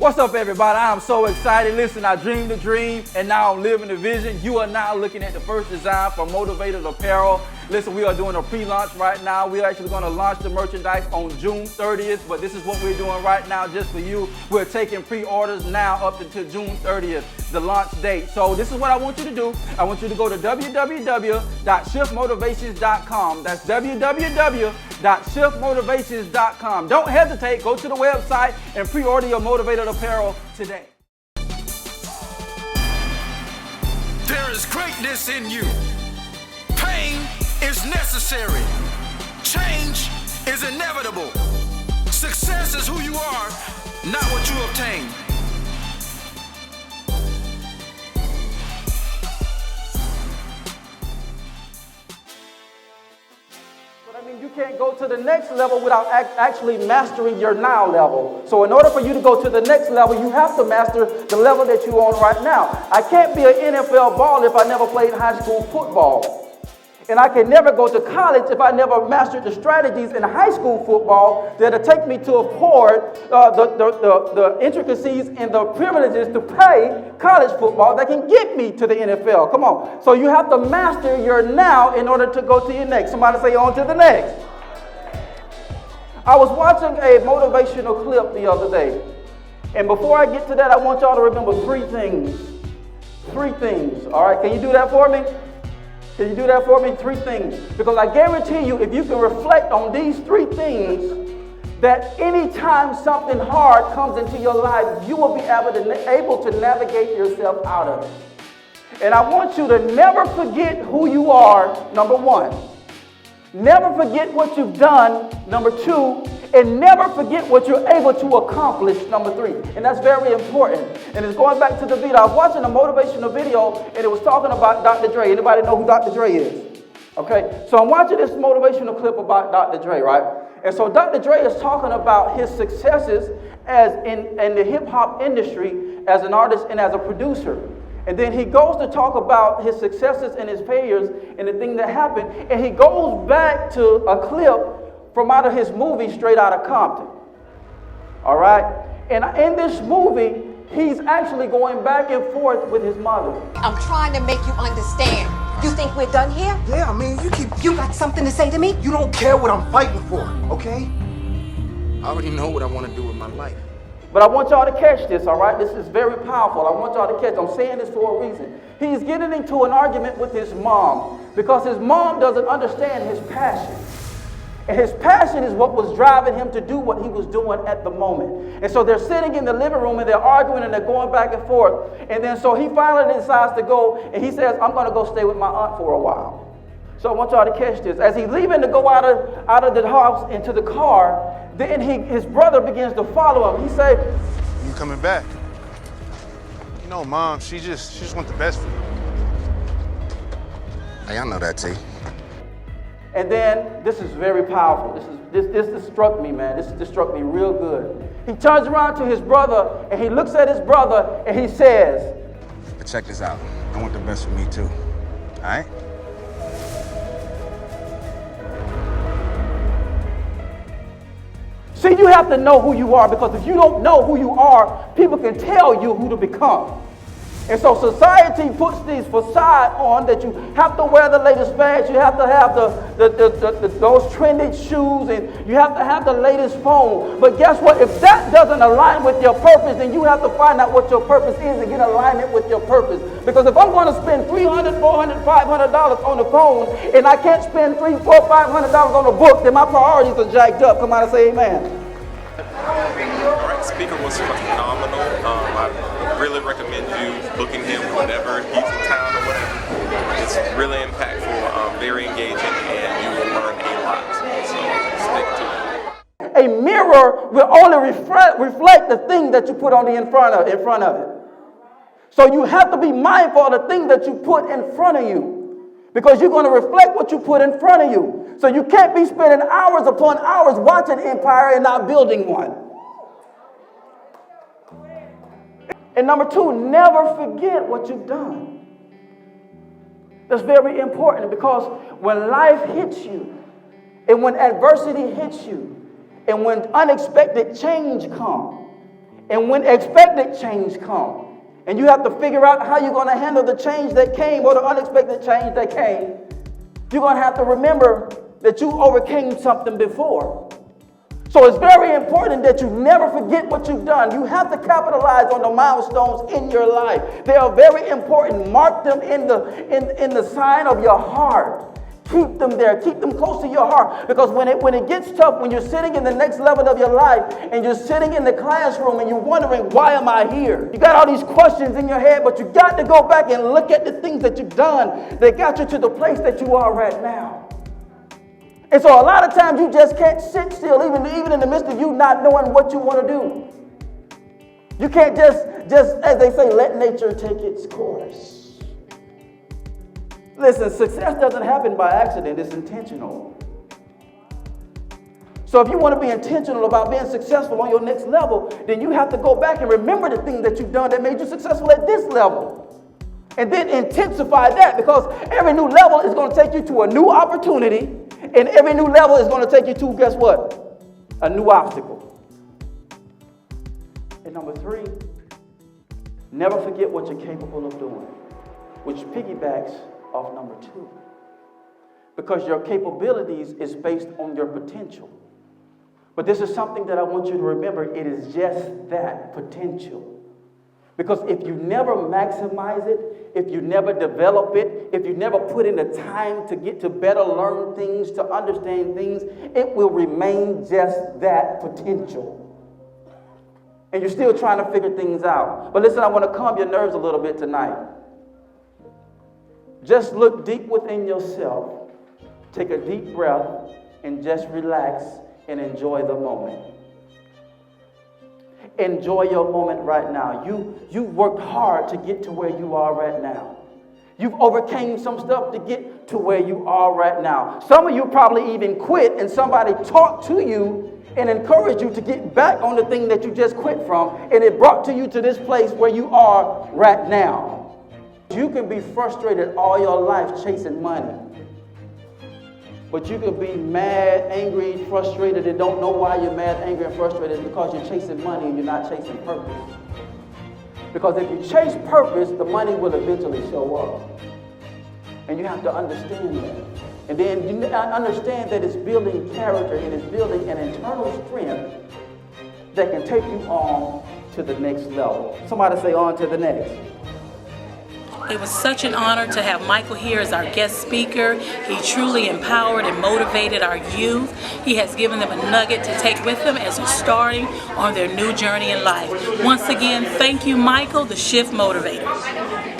What's up, everybody? I'm so excited. Listen, I dreamed the dream, and now I'm living the vision. You are now looking at the first design for Motivated Apparel. Listen, we are doing a pre-launch right now. We're actually going to launch the merchandise on June 30th, but this is what we're doing right now just for you. We're taking pre-orders now up until June 30th, the launch date. So this is what I want you to do. I want you to go to www.shiftmotivations.com. That's www.shiftmotivations.com. Don't hesitate. Go to the website and pre-order your Motivated Apparel today. There is greatness in you. Pain is necessary. Change is inevitable. Success is who you are, not what you obtain. You can't go to the next level without actually mastering your now level. So in order for you to go to the next level, you have to master the level that you're on right now. I can't be an NFL baller if I never played high school football. And I can never go to college if I never mastered the strategies in high school football that'll take me to afford the intricacies and the privileges to play college football that can get me to the NFL. Come on. So you have to master your now in order to go to your next. Somebody say on to the next. I was watching a motivational clip the other day. And before I get to that, I want y'all to remember three things. Three things. All right. Can you do that for me? Can you do that for me? Three things. Because I guarantee you, if you can reflect on these three things, that anytime something hard comes into your life, you will be able to navigate yourself out of it. And I want you to never forget who you are, number one. Never forget what you've done, number two. And never forget what you're able to accomplish, number three. And that's very important. And it's going back to the video. I was watching a motivational video, and it was talking about Dr. Dre. Anybody know who Dr. Dre is? Okay, so I'm watching this motivational clip about Dr. Dre, right? And so Dr. Dre is talking about his successes as in the hip-hop industry as an artist and as a producer. And then he goes to talk about his successes and his failures and the thing that happened. And he goes back to a clip from out of his movie, Straight Outta Compton. All right? And in this movie, he's actually going back and forth with his mother. I'm trying to make you understand. You think we're done here? Yeah, I mean, You got something to say to me? you don't care what I'm fighting for, okay? I already know what I want to do with my life. But I want y'all to catch this, all right? This is very powerful. I want y'all to catch. I'm saying this for a reason. He's getting into an argument with his mom because his mom doesn't understand his passion. And his passion is what was driving him to do what he was doing at the moment. And so they're sitting in the living room and they're arguing and they're going back and forth. And then so he finally decides to go and he says, I'm going to go stay with my aunt for a while. So I want y'all to catch this. As he's leaving to go out of the house into the car, then his brother begins to follow him. He said, You coming back? You know, Mom, she just wants the best for you. Hey, I know that, T. and then this is very powerful. This struck me, man. This struck me real good. He turns around to his brother and he looks at his brother and he says, But check this out. I want the best for me, too. All right? see, you have to know who you are, because if you don't know who you are, people can tell you who to become. And so society puts these facade on that you have to wear the latest fads, you have to have those trendy shoes, and you have to have the latest phone. But guess what? If that doesn't align with your purpose, then you have to find out what your purpose is and get alignment with your purpose. Because if I'm going to spend $300, $400, $500 on the phone, and I can't spend $300, $400, $500 on a book, then my priorities are jacked up. Come on and say amen. All right, speaker was phenomenal. I really recommend you booking him whenever he's in town or whatever. It's really impactful, very engaging, and you will learn a lot. So stick to it. A mirror will only reflect the thing that you put on in front of it. So you have to be mindful of the thing that you put in front of you, because you're going to reflect what you put in front of you. So you can't be spending hours upon hours watching Empire and not building one. And number two, never forget what you've done. That's very important, because when life hits you, and when adversity hits you, and when unexpected change comes, And when expected change comes, and you have to figure out how you're going to handle the change that came or the unexpected change that came, you're going to have to remember that you overcame something before. So it's very important that you never forget what you've done. You have to capitalize on the milestones in your life. They are very important. Mark them in the sign of your heart. Keep them there. Keep them close to your heart. Because when it gets tough, when you're sitting in the next level of your life and you're sitting in the classroom and you're wondering, why am I here? You got all these questions in your head, but you got to go back and look at the things that you've done that got you to the place that you are right now. And so a lot of times you just can't sit still, even in the midst of you not knowing what you want to do. You can't just, as they say, let nature take its course. Listen, success doesn't happen by accident. It's intentional. So if you want to be intentional about being successful on your next level, then you have to go back and remember the things that you've done that made you successful at this level. And then intensify that, because every new level is going to take you to a new opportunity. And every new level is going to take you to, guess what? A new obstacle. And number 3, never forget what you're capable of doing, which piggybacks off number 2. Because your capabilities is based on your potential. But this is something that I want you to remember. It is just that, potential. Because if you never maximize it, if you never develop it, if you never put in the time to get to better learn things, to understand things, it will remain just that, potential. And you're still trying to figure things out. But listen, I want to calm your nerves a little bit tonight. Just look deep within yourself. Take a deep breath and just relax and enjoy the moment. Enjoy your moment right now. You worked hard to get to where you are right now. You've overcame some stuff to get to where you are right now. Some of you probably even quit and somebody talked to you and encouraged you to get back on the thing that you just quit from, and it brought to you to this place where you are right now. You can be frustrated all your life chasing money. But you can be mad, angry, frustrated, and don't know why you're mad, angry, and frustrated, because you're chasing money and you're not chasing purpose. Because if you chase purpose, the money will eventually show up. And you have to understand that. And then you understand that it's building character and it's building an internal strength that can take you on to the next level. Somebody say, on to the next. It was such an honor to have Michael here as our guest speaker. He truly empowered and motivated our youth. He has given them a nugget to take with them as they're starting on their new journey in life. Once again, thank you, Michael, the Shift Motivator.